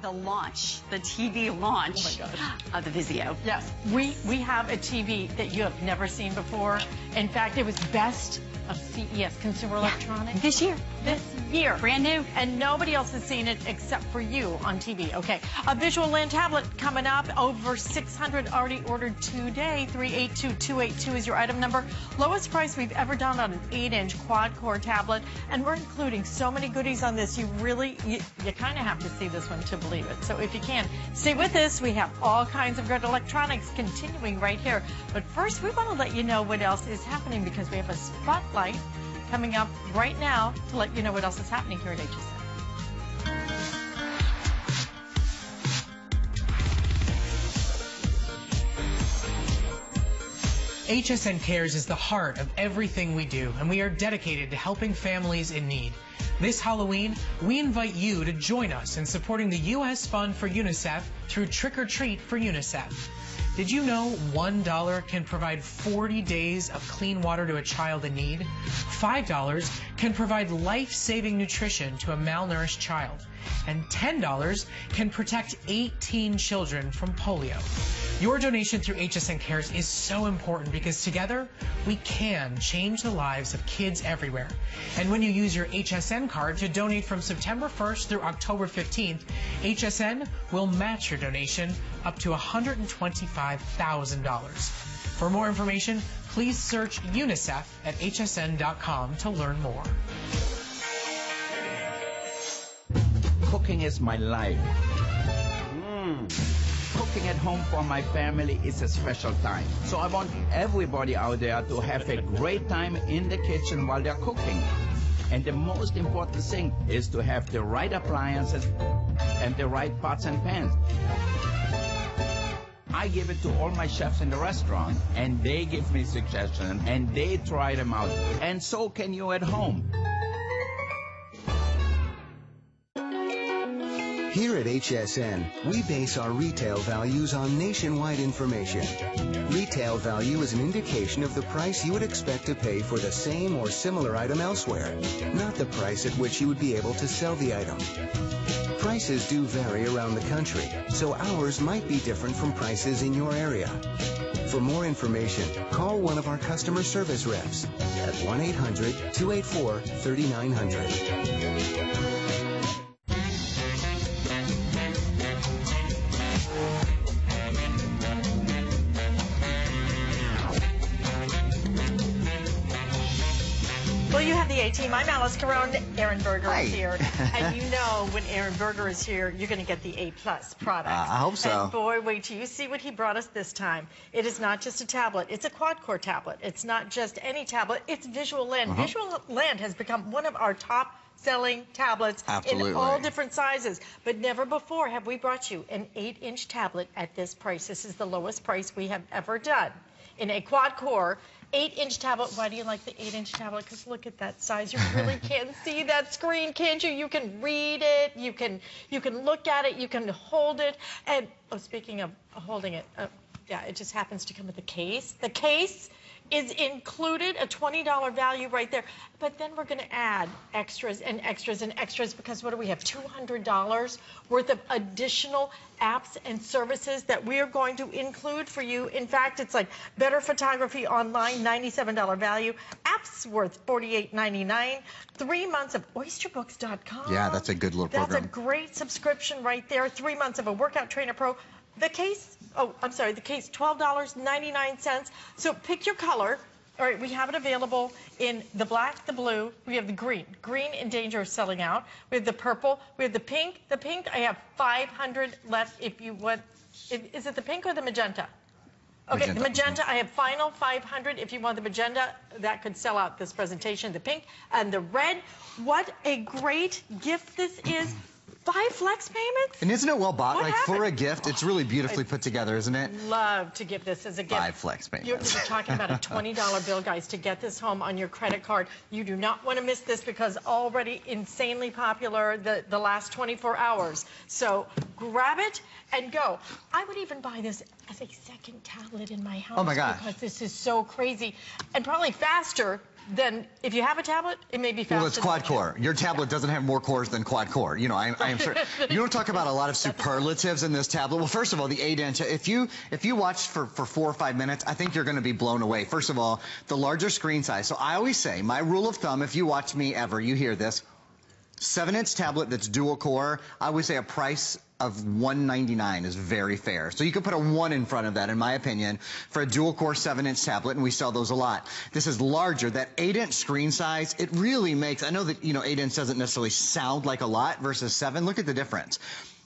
the launch, the TV launch of the Vizio. Yes, we have a TV that you have never seen before. In fact, it was best of CES, Consumer Electronics. This year. This year. Brand new. And nobody else has seen it except for you on TV. Okay, a Visual Land tablet coming up. Over 600 already ordered today. 382282 is your item number. Lowest price we've ever done on an 8-inch quad-core tablet. And we're including so many goodies on this. You kind of have to see this one to believe it. So if you can, stay with us. We have all kinds of good electronics continuing right here. But first, we want to let you know what else is happening because we have a spotlight coming up right now to let you know what else is happening here at HSN. HSN Cares is the heart of everything we do, and we are dedicated to helping families in need. This Halloween, we invite you to join us in supporting the U.S. Fund for UNICEF through Trick or Treat for UNICEF. Did you know $1 can provide 40 days of clean water to a child in need? $5 can provide life-saving nutrition to a malnourished child. And $10 can protect 18 children from polio. Your donation through HSN Cares is so important because together we can change the lives of kids everywhere. And when you use your HSN card to donate from September 1st through October 15th, HSN will match your donation up to $125,000. For more information, please search UNICEF at hsn.com to learn more. Cooking is my life. Cooking at home for my family is a special time. So I want everybody out there to have a great time in the kitchen while they're cooking. And the most important thing is to have the right appliances and the right pots and pans. I give it to all my chefs in the restaurant, and they give me suggestions, and they try them out. And so can you at home. Here at HSN, we base our retail values on nationwide information. Retail value is an indication of the price you would expect to pay for the same or similar item elsewhere, not the price at which you would be able to sell the item. Prices do vary around the country, so ours might be different from prices in your area. For more information, call one of our customer service reps at 1-800-284-3900. Well, you have the A-Team. I'm Alice Caron. Aaron Berger is here. And you know when Aaron Berger is here, you're going to get the A-plus product. I hope so. And boy, wait till you see what he brought us this time. It is not just a tablet. It's a quad-core tablet. It's not just any tablet. It's Visual Land. Visual Land has become one of our top-selling tablets in all different sizes. But never before have we brought you an 8-inch tablet at this price. This is the lowest price we have ever done. In a quad-core 8-inch tablet. Why do you like the 8-inch tablet? Because look at that size. You really can see that screen, can't you? You can read it. You can look at it. You can hold it. And oh, speaking of holding it, yeah, it just happens to come with a case. The case is included, a $20 value right there. But then we're going to add extras and extras and extras because what do we have? $200 worth of additional apps and services that we are going to include for you. In fact, it's like better photography online, $97 value. Apps worth $48.99. 3 months of oysterbooks.com. Yeah, that's a good little program. That's a great subscription right there. 3 months of a Workout Trainer Pro. The case, oh, I'm sorry, the case, $12.99. So pick your color. All right, we have it available in the black, the blue. We have the green. Green in danger of selling out. We have the purple. We have the pink. The pink, I have 500 left if you want. Is it the pink or the magenta? Okay, the magenta, I have final 500. If you want the magenta, that could sell out this presentation. The pink and the red. What a great gift this is. 5 flex payments? And isn't it well bought? What like happened? for a gift, it's really beautifully put together, isn't it? Love to give this as a gift. 5 flex payments. You're talking about a $20 bill, guys, to get this home on your credit card. You do not want to miss this because already insanely popular the last 24 hours. So grab it and go. I would even buy this as a second tablet in my house. Oh my gosh. Because this is so crazy and probably faster then if you have a tablet, it may be faster. Well, it's QuadCore. Your tablet doesn't have more cores than QuadCore. You know, I am sure. You don't talk about a lot of superlatives in this tablet. Well, first of all, the 8-inch. If you watch for 4 or 5 minutes, I think you're going to be blown away. First of all, the larger screen size. So I always say, my rule of thumb, if you watch me ever, you hear this, 7-inch tablet that's dual core, I always say a price of $199 is very fair. So you could put a 1 in front of that, in my opinion, for a dual-core 7-inch tablet, and we sell those a lot. This is larger. That 8-inch screen size, it really makes, I know that, you know, 8-inch doesn't necessarily sound like a lot versus 7. Look at the difference.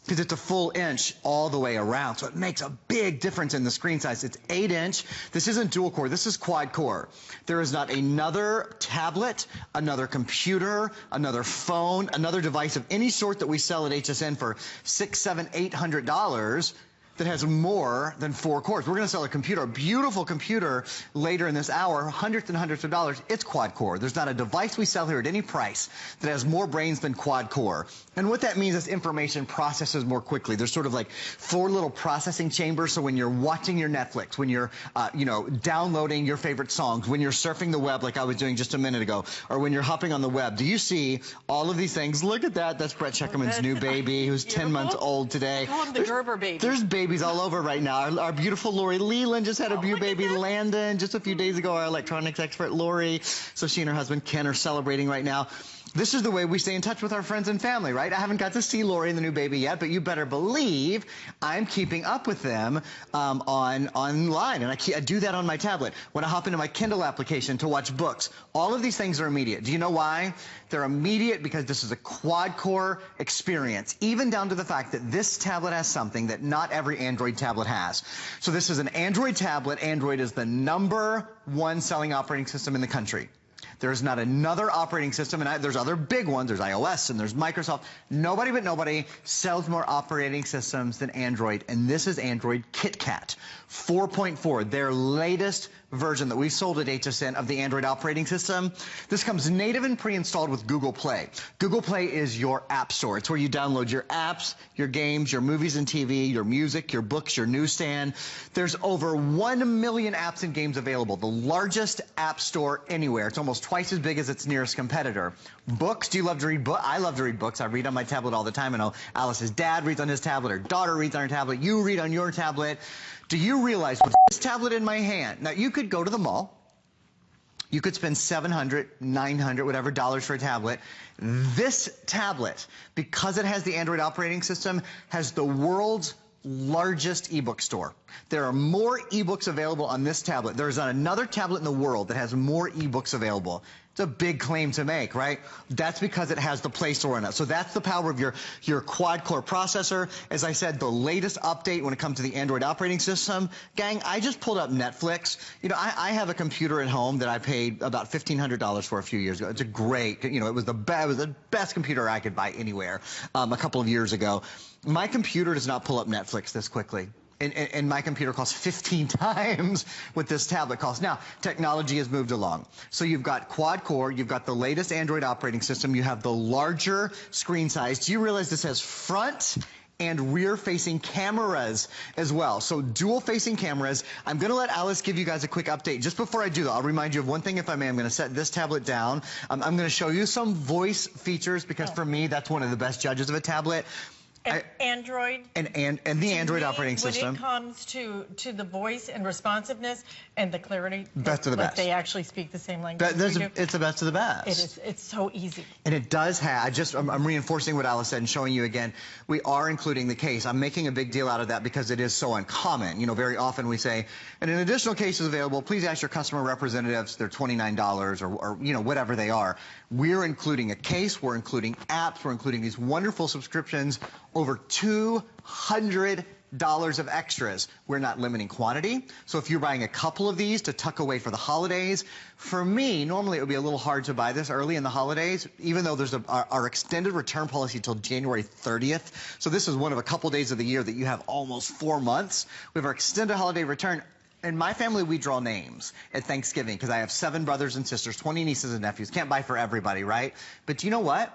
Because it's a full inch all the way around, so it makes a big difference in the screen size. It's 8-inch. This isn't dual core. This is quad core. There is not another tablet, another computer, another phone, another device of any sort that we sell at HSN for $600, $700, $800 that has more than 4 cores. We're going to sell a computer, a beautiful computer, later in this hour, hundreds and hundreds of dollars. It's quad core. There's not a device we sell here at any price that has more brains than quad core. And what that means is information processes more quickly. There's sort of like 4 little processing chambers. So when you're watching your Netflix, when you're, you know, downloading your favorite songs, when you're surfing the web like I was doing just a minute ago, or when you're hopping on the web, do you see all of these things? Look at that. That's Brett Scheckerman's new baby, who's 10 months old today. I call him the Gerber baby. There's babies all over right now. Our beautiful Lori Leland just had a new baby, Landon, just a few days ago, our electronics expert, Lori. So she and her husband, Ken, are celebrating right now. This is the way we stay in touch with our friends and family, right? I haven't got to see Lori and the new baby yet, but you better believe I'm keeping up with them online, and I do that on my tablet. When I hop into my Kindle application to watch books, all of these things are immediate. Do you know why? They're immediate because this is a quad-core experience, even down to the fact that this tablet has something that not every Android tablet has. So this is an Android tablet. Android is the #1 selling operating system in the country. There's not another operating system, and there's other big ones. There's iOS and there's Microsoft. Nobody but nobody sells more operating systems than Android, and this is Android KitKat 4.4, their latest version that we sold at HSN of the Android operating system. This comes native and pre-installed with Google Play. Google Play is your app store. It's where you download your apps, your games, your movies and TV, your music, your books, your newsstand. There's over 1 million apps and games available, the largest app store anywhere. It's almost twice as big as its nearest competitor. Books, do you love to read books? I love to read books. I read on my tablet all the time. I know Alice's dad reads on his tablet, her daughter reads on her tablet, you read on your tablet. Do you realize with this tablet in my hand, now you could go to the mall, you could spend $700, $900, whatever dollars for a tablet. This tablet, because it has the Android operating system, has the world's largest ebook store. There are more ebooks available on this tablet. There is not another tablet in the world that has more ebooks available. It's a big claim to make, right? That's because it has the Play Store in it. So that's the power of your quad-core processor. As I said, the latest update when it comes to the Android operating system. Gang, I just pulled up Netflix. You know, I have a computer at home that I paid about $1,500 for a few years ago. It's a great, you know, it was the best computer I could buy anywhere a couple of years ago. My computer does not pull up Netflix this quickly. And my computer costs 15 times what this tablet costs. Now, technology has moved along. So you've got quad-core, you've got the latest Android operating system, you have the larger screen size. Do you realize this has front and rear-facing cameras as well? So dual-facing cameras. I'm going to let Alice give you guys a quick update. Just before I do that, I'll remind you of one thing, if I may. I'm going to set this tablet down. I'm going to show you some voice features because for me, that's one of the best judges of a tablet. Android and the Android operating system. When it comes to the voice and responsiveness and the clarity, best of the best. They actually speak the same language. It's the best of the best. It is. It's so easy. And it does have. I'm reinforcing what Alice said and showing you again. We are including the case. I'm making a big deal out of that because it is so uncommon. You know, very often we say, and an additional case is available. Please ask your customer representatives. They're $29 or you know, whatever they are. We're including a case. We're including apps. We're including these wonderful subscriptions. Over $200 of extras. We're not limiting quantity. So if you're buying a couple of these to tuck away for the holidays, for me, normally it would be a little hard to buy this early in the holidays, even though there's our extended return policy till January 30th. So this is one of a couple days of the year that you have almost 4 months. We have our extended holiday return. In my family, we draw names at Thanksgiving because I have 7 brothers and sisters, 20 nieces and nephews. Can't buy for everybody, right? But you know what?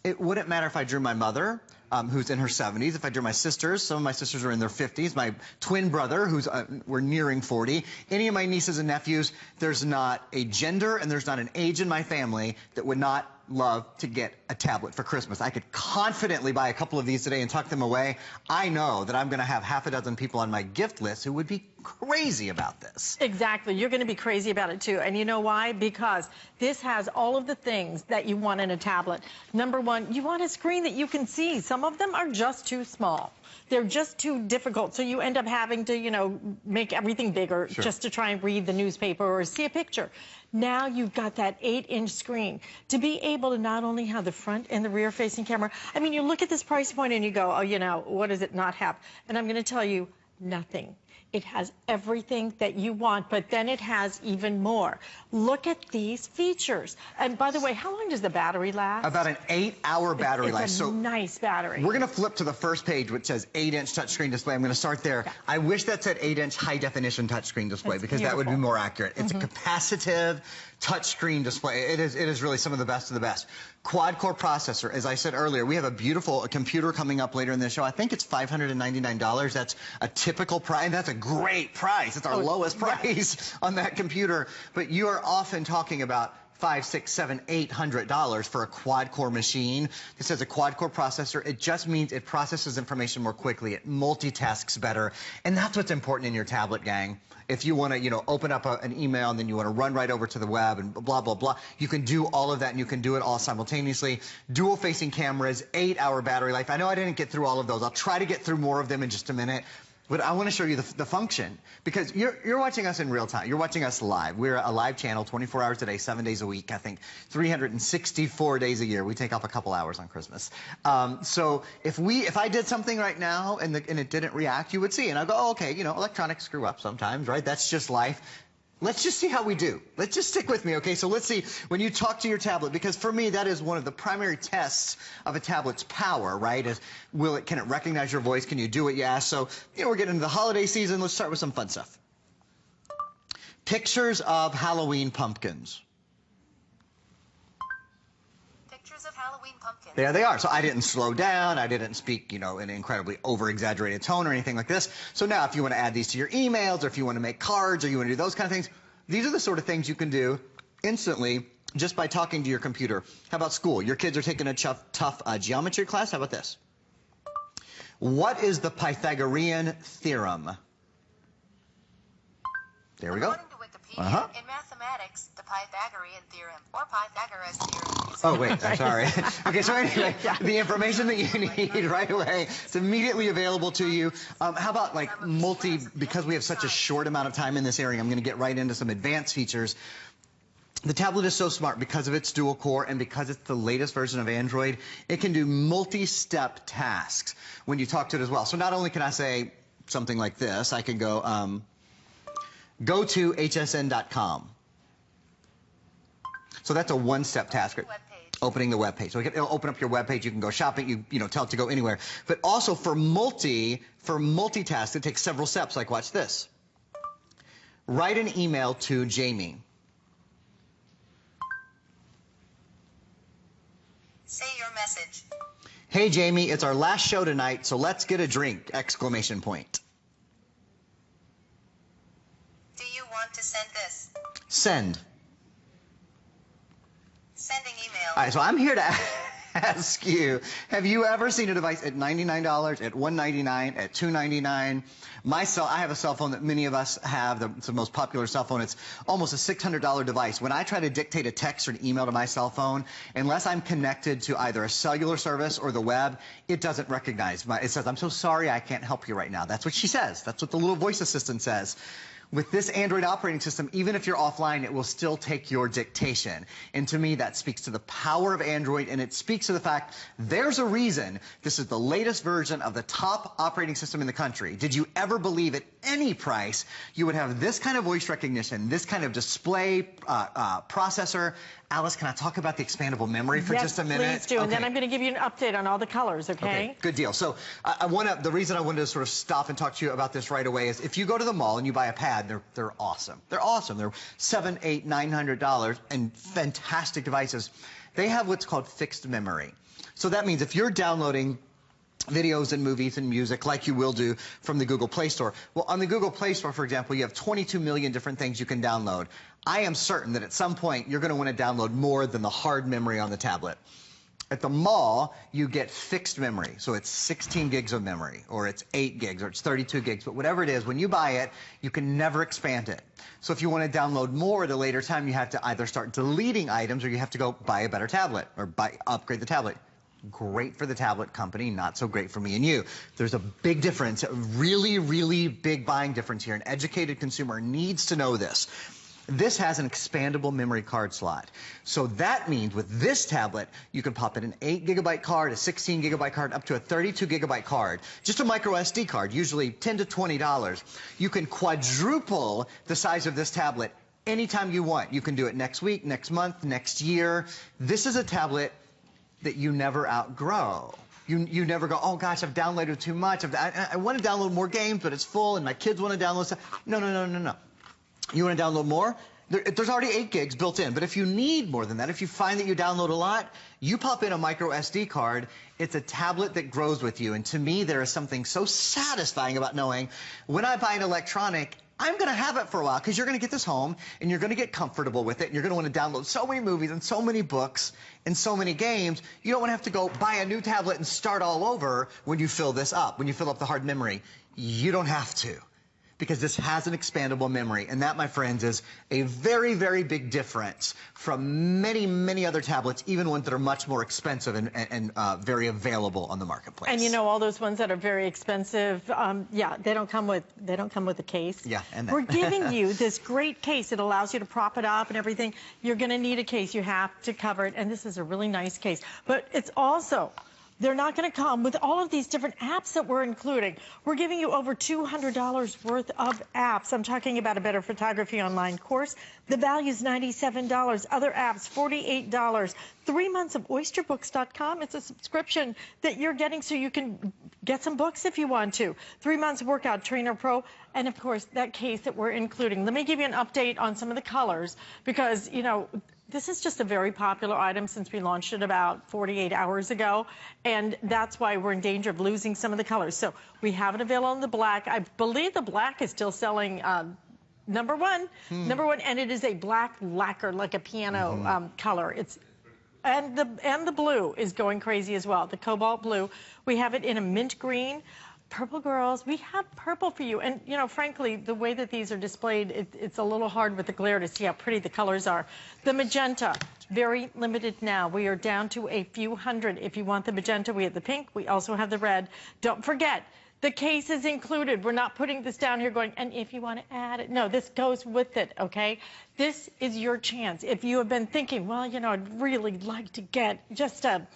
It wouldn't matter if I drew my mother, who's in her 70s. If I drew my sisters, some of my sisters are in their 50s. My twin brother, who's we're nearing 40. Any of my nieces and nephews, there's not a gender and there's not an age in my family that would not love to get a tablet for Christmas. I could confidently buy a couple of these today and tuck them away. I know that I'm going to have half a dozen people on my gift list who would be crazy about this. Exactly. You're going to be crazy about it too. And you know why? Because this has all of the things that you want in a tablet. Number one, you want a screen that you can see. Some of them are just too small. They're just too difficult. So you end up having to, you know, make everything bigger just to try and read the newspaper or see a picture. Now you've got that 8-inch screen to be able to not only have the front and the rear facing camera. I mean, you look at this price point and you go, oh, you know, what does it not have? And I'm going to tell you, nothing. It has everything that you want, but then it has even more. Look at these features. And by the way, how long does the battery last? About an 8-hour battery life. It's a nice battery. We're going to flip to the first page, which says 8-inch touchscreen display. I'm going to start there. Yeah. I wish that said 8-inch high-definition touchscreen display because that would be more accurate. It's a capacitive touchscreen display. It is really some of the best of the best. Quad-core processor. As I said earlier, we have a beautiful computer coming up later in the show. I think it's $599. That's a typical price. That's a great price. It's our lowest price on that computer. But you are often talking about $500, $600, $700, $800 for a quad-core machine. This has a quad-core processor. It just means it processes information more quickly. It multitasks better. And that's what's important in your tablet, gang. If you want to, you know, open up an email and then you want to run right over to the web and blah, blah, blah, you can do all of that and you can do it all simultaneously. Dual-facing cameras, 8-hour battery life. I know I didn't get through all of those. I'll try to get through more of them in just a minute. But I want to show you the function, because you're watching us in real time. You're watching us live. We're a live channel 24 hours a day, 7 days a week, I think 364 days a year. We take off a couple hours on Christmas. So if I did something right now and it didn't react, you would see. And I'd go, oh, okay, you know, electronics screw up sometimes, right? That's just life. Let's just see how we do. Let's just stick with me, okay? So let's see when you talk to your tablet, because for me, that is one of the primary tests of a tablet's power, right? Can it recognize your voice? Can you do what you ask? So, you know, we're getting into the holiday season. Let's start with some fun stuff. Pictures of Halloween pumpkins. There they are. So I didn't slow down. I didn't speak, you know, in an incredibly over-exaggerated tone or anything like this. So now if you want to add these to your emails or if you want to make cards or you want to do those kind of things, these are the sort of things you can do instantly just by talking to your computer. How about school? Your kids are taking a tough geometry class. How about this? What is the Pythagorean theorem? There we go. In mathematics, the Pythagorean theorem or Pythagoras theorem. Oh, wait, I'm sorry. Okay, so anyway, the information that you need right away, it's immediately available to you. How about like because we have such a short amount of time in this area, I'm going to get right into some advanced features. The tablet is so smart because of its dual core and because it's the latest version of Android. It can do multi-step tasks when you talk to it as well. So not only can I say something like this, I can go, go to hsn.com. So that's a one-step task. Opening the web page. So it'll open up your web page. You can go shopping. You know, tell it to go anywhere. But also for multitask, it takes several steps. Like watch this. Write an email to Jamie. Say your message. Hey Jamie, it's our last show tonight, so let's get a drink! Exclamation point. Do you want to send this? Send. Sending email. All right, so I'm here to ask you, have you ever seen a device at $99, at $199, at $299? I have a cell phone that many of us have. It's the most popular cell phone. It's almost a $600 device. When I try to dictate a text or an email to my cell phone, unless I'm connected to either a cellular service or the web, it doesn't recognize. It says, I'm so sorry, I can't help you right now. That's what she says. That's what the little voice assistant says. With this Android operating system, even if you're offline, it will still take your dictation. And to me, that speaks to the power of Android, and it speaks to the fact there's a reason this is the latest version of the top operating system in the country. Did you ever believe at any price you would have this kind of voice recognition, this kind of display processor? Alice, can I talk about the expandable memory for just a minute? Yes, please do. Okay. And then I'm going to give you an update on all the colors, okay? Good deal. So the reason I wanted to sort of stop and talk to you about this right away is if you go to the mall and you buy a pad, they're awesome. They're awesome. They're $700, $800, $900 and fantastic devices. They have what's called fixed memory. So that means if you're downloading videos and movies and music like you will do from the Google Play Store. Well, on the Google Play Store, for example, you have 22 million different things you can download. I am certain that at some point you're going to want to download more than the hard memory on the tablet. At the mall, you get fixed memory. So it's 16 gigs of memory, or it's 8 gigs, or it's 32 gigs. But whatever it is, when you buy it, you can never expand it. So if you want to download more at a later time, you have to either start deleting items, or you have to go buy a better tablet, or upgrade the tablet. Great for the tablet company, not so great for me and you. There's a big difference, a really, really big buying difference here. An educated consumer needs to know this. This has an expandable memory card slot. So that means with this tablet, you can pop in an 8 gigabyte card, a 16 gigabyte card, up to a 32 gigabyte card. Just a micro SD card, usually $10 to $20. You can quadruple the size of this tablet anytime you want. You can do it next week, next month, next year. This is a tablet that you never outgrow. You never go, oh gosh, I've downloaded too much. I want to download more games, but it's full, and my kids want to download stuff. No, no, no, no, no. You want to download more? There's already 8 gigs built in, but if you need more than that, if you find that you download a lot, you pop in a micro SD card. It's a tablet that grows with you, and to me, there is something so satisfying about knowing when I buy an electronic, I'm going to have it for a while, because you're going to get this home, and you're going to get comfortable with it, and you're going to want to download so many movies and so many books and so many games. You don't want to have to go buy a new tablet and start all over when you fill this up, when you fill up the hard memory. You don't have to, because this has an expandable memory, and that, my friends, is a very, very big difference from many, many other tablets, even ones that are much more expensive and very available on the marketplace. And you know, all those ones that are very expensive, yeah, they don't come with a case. Yeah, and we're giving you this great case. It allows you to prop it up and everything. You're going to need a case. You have to cover it, and this is a really nice case. But it's also, they're not going to come with all of these different apps that we're including. We're giving you over $200 worth of apps. I'm talking about a Better Photography online course. The value is $97. Other apps, $48. 3 months of oysterbooks.com. It's a subscription that you're getting so you can get some books if you want to. 3 months Workout Trainer Pro. And, of course, that case that we're including. Let me give you an update on some of the colors because, you know, this is just a very popular item since we launched it about 48 hours ago, and that's why we're in danger of losing some of the colors. So we have it available in the black. I believe the black is still selling number one, and it is a black lacquer, like a piano color. It's and the blue is going crazy as well. The cobalt blue. We have it in a mint green. Purple girls, we have purple for you. And, you know, frankly, the way that these are displayed, it's a little hard with the glare to see how pretty the colors are. The magenta, very limited now. We are down to a few hundred. If you want the magenta, we have the pink. We also have the red. Don't forget, the case is included. We're not putting this down here going, and if you want to add it. No, this goes with it, okay? This is your chance. If you have been thinking, well, you know, I'd really like to get just a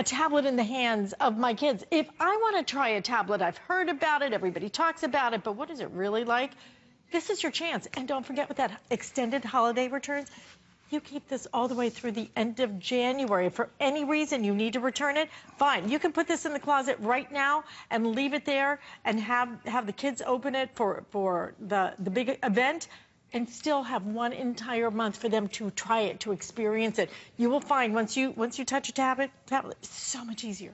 tablet in the hands of my kids. If I want to try a tablet, I've heard about it, everybody talks about it, but what is it really like? This is your chance. And don't forget with that extended holiday returns, you keep this all the way through the end of January. If for any reason you need to return it, fine. You can put this in the closet right now and leave it there and have the kids open it for the big event, and still have one entire month for them to try it, to experience it. You will find once you touch a tablet, it's so much easier.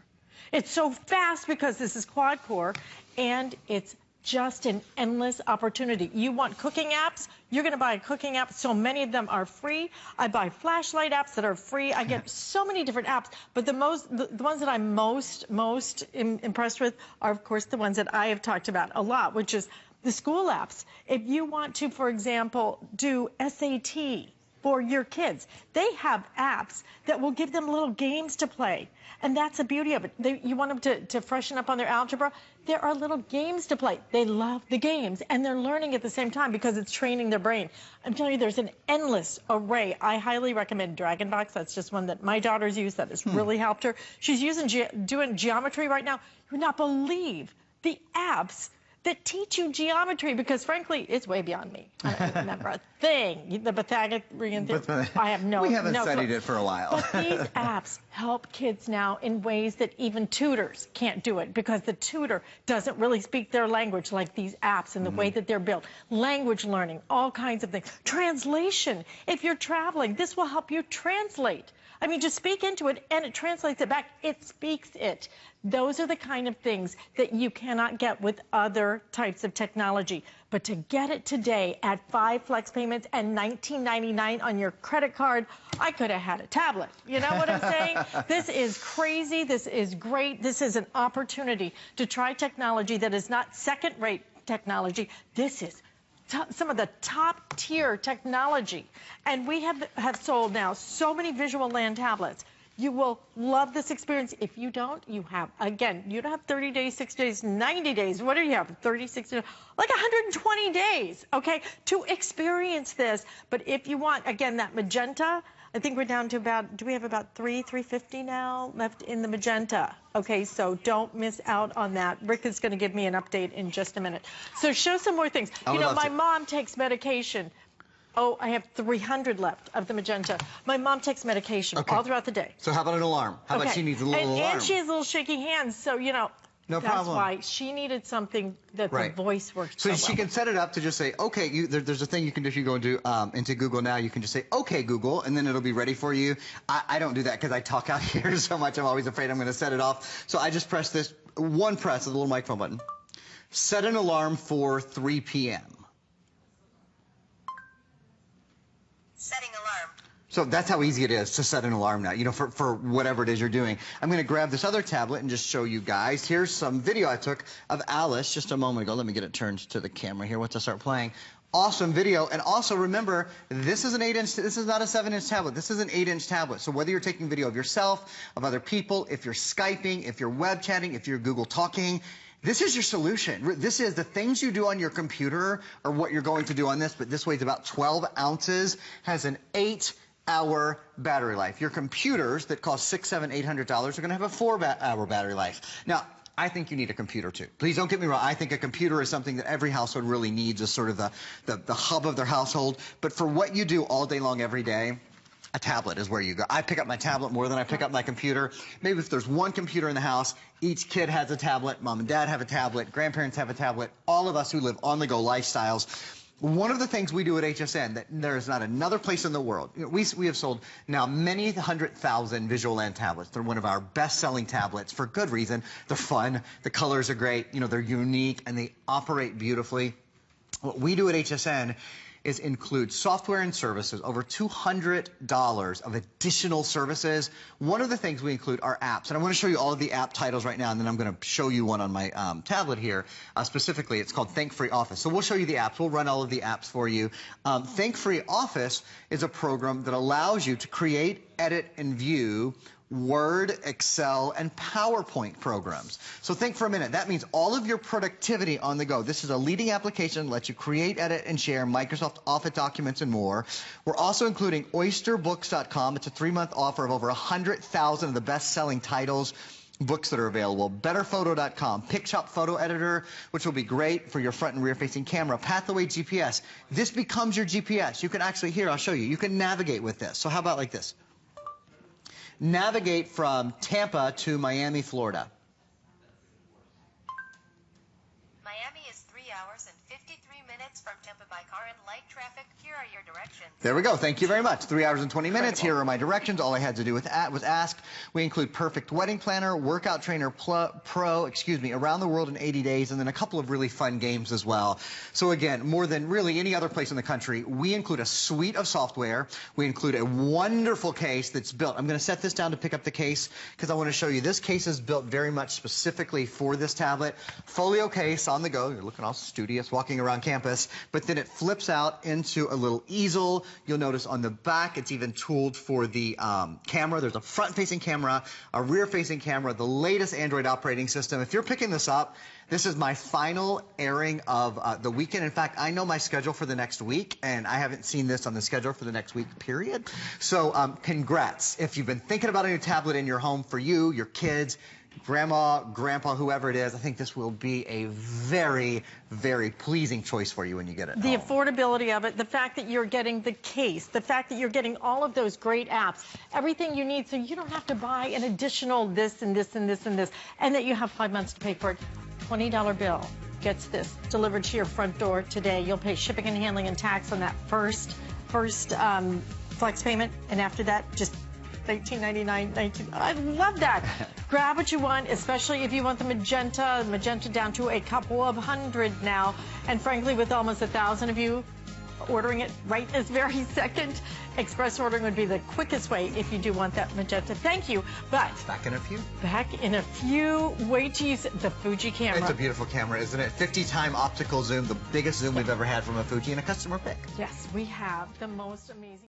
It's so fast because this is QuadCore, and it's just an endless opportunity. You want cooking apps? You're going to buy a cooking app. So many of them are free. I buy flashlight apps that are free. I get so many different apps, but the ones that I'm most impressed with are, of course, the ones that I have talked about a lot, which is the school apps. If you want to, for example, do SAT for your kids, they have apps that will give them little games to play. And that's the beauty of it. You want them to freshen up on their algebra? There are little games to play. They love the games, and they're learning at the same time because it's training their brain. I'm telling you, there's an endless array. I highly recommend DragonBox. That's just one that my daughter's used that has really helped her. She's doing geometry right now. You would not believe the apps that teach you geometry, because frankly, it's way beyond me. I don't remember a thing. The Pythagorean theorem, I have no. We haven't studied it for a while. But these apps help kids now in ways that even tutors can't do it, because the tutor doesn't really speak their language like these apps and the way that they're built. Language learning, all kinds of things. Translation. If you're traveling, this will help you translate I mean, just speak into it, and it translates it back. It speaks it. Those are the kind of things that you cannot get with other types of technology. But to get it today at 5 flex payments and $19.99 on your credit card, I could have had a tablet. You know what I'm saying? This is crazy. This is great. This is an opportunity to try technology that is not second-rate technology. This is some of the top tier technology. And we have sold now so many Visual Land tablets. You will love this experience. If you don't, you have, again, you don't have 30 days, 60 days, 90 days. What do you have? 30, 60, like 120 days, okay, to experience this. But if you want, again, that magenta, I think we're down to about, do we have about 350 now left in the magenta? Okay, so don't miss out on that. Rick is going to give me an update in just a minute. So show some more things. You know, my mom takes medication. Oh, I have 300 left of the magenta. My mom takes medication all throughout the day. So how about an alarm? How about she needs a little alarm? And she has little shaky hands, so, you know, no that's problem. why she needed something that the voice worked so well. So she can set it up to just say, okay, there's a thing you can do if you go into Google now. You can just say, okay, Google, and then it'll be ready for you. I don't do that because I talk out here so much. I'm always afraid I'm going to set it off. So I just press this one press of the little microphone button. Set an alarm for 3 p.m. Setting alarm. So that's how easy it is to set an alarm now, you know, for whatever it is you're doing. I'm going to grab this other tablet and just show you guys. Here's some video I took of Alice just a moment ago. Let me get it turned to the camera here once I start playing. Awesome video. And also remember, this is an 8-inch, this is not a 7-inch tablet. This is an 8-inch tablet. So whether you're taking video of yourself, of other people, if you're Skyping, if you're web chatting, if you're Google Talking, this is your solution. This is the things you do on your computer or what you're going to do on this, but this weighs about 12 ounces, has an 8-hour battery life. Your computers that cost $600, $700, $800 are going to have a 4-hour battery life. Now, I think you need a computer too. Please don't get me wrong. I think a computer is something that every household really needs as sort of the hub of their household. But for what you do all day long every day, a tablet is where you go. I pick up my tablet more than I pick up my computer. Maybe if there's one computer in the house, each kid has a tablet, mom and dad have a tablet, grandparents have a tablet, all of us who live on-the-go lifestyles. One of the things we do at HSN that there is not another place in the world. You know, we have sold now many 100,000 Visual Land tablets. They're one of our best-selling tablets for good reason. They're fun, the colors are great, you know, they're unique, and they operate beautifully. What we do at HSN is include software and services, over $200 of additional services. One of the things we include are apps, and I want to show you all of the app titles right now, and then I'm going to show you one on my tablet here. Specifically, it's called Think-Free Office. So we'll show you the apps. We'll run all of the apps for you. Think-Free Office is a program that allows you to create, edit, and view Word, Excel, and PowerPoint programs. So think for a minute. That means all of your productivity on the go. This is a leading application that lets you create, edit, and share Microsoft Office documents and more. We're also including oysterbooks.com. It's a 3-month offer of over 100,000 of the best-selling titles, books that are available. Betterphoto.com, PicShop Photo Editor, which will be great for your front and rear-facing camera. Pathaway GPS. This becomes your GPS. You can actually, here, I'll show you. You can navigate with this. So how about like this? Navigate from Tampa to Miami, Florida. Miami is 3 hours and 53 minutes from Tampa by car and light traffic. Here are your directions. There we go. Thank you very much. 3 hours and 20 minutes. Here are my directions. All I had to do was ask. We include Perfect Wedding Planner, Workout Trainer Pro, Around the World in 80 Days, and then a couple of really fun games as well. So again, more than really any other place in the country, we include a suite of software. We include a wonderful case that's built. I'm going to set this down to pick up the case because I want to show you. This case is built very much specifically for this tablet. Folio case on the go. You're looking all studious walking around campus, but then it flips out into a little easel. You'll notice on the back it's even tooled for the camera. There's a front-facing camera, a rear-facing camera, the latest Android operating system. If you're picking this up, this is my final airing of the weekend. In fact, I know my schedule for the next week, and I haven't seen this on the schedule for the next week, period. So congrats. If you've been thinking about a new tablet in your home for you, your kids, grandma, grandpa, whoever it is, I think this will be a very, very pleasing choice for you when you get it. The affordability of it, the fact that you're getting the case, the fact that you're getting all of those great apps, everything you need so you don't have to buy an additional this and this and this and this, and that you have 5 months to pay for it. $20 bill gets this delivered to your front door today. You'll pay shipping and handling and tax on that first flex payment, and after that, just $19.99, I love that. Grab what you want, especially if you want the magenta down to a couple of hundred now. And frankly, with almost 1,000 of you ordering it right this very second, express ordering would be the quickest way if you do want that magenta. Thank you. But back in a few. Wait till you see the Fuji camera. It's a beautiful camera, isn't it? 50-time optical zoom, the biggest zoom we've ever had from a Fuji, and a customer pick. Yes, we have the most amazing.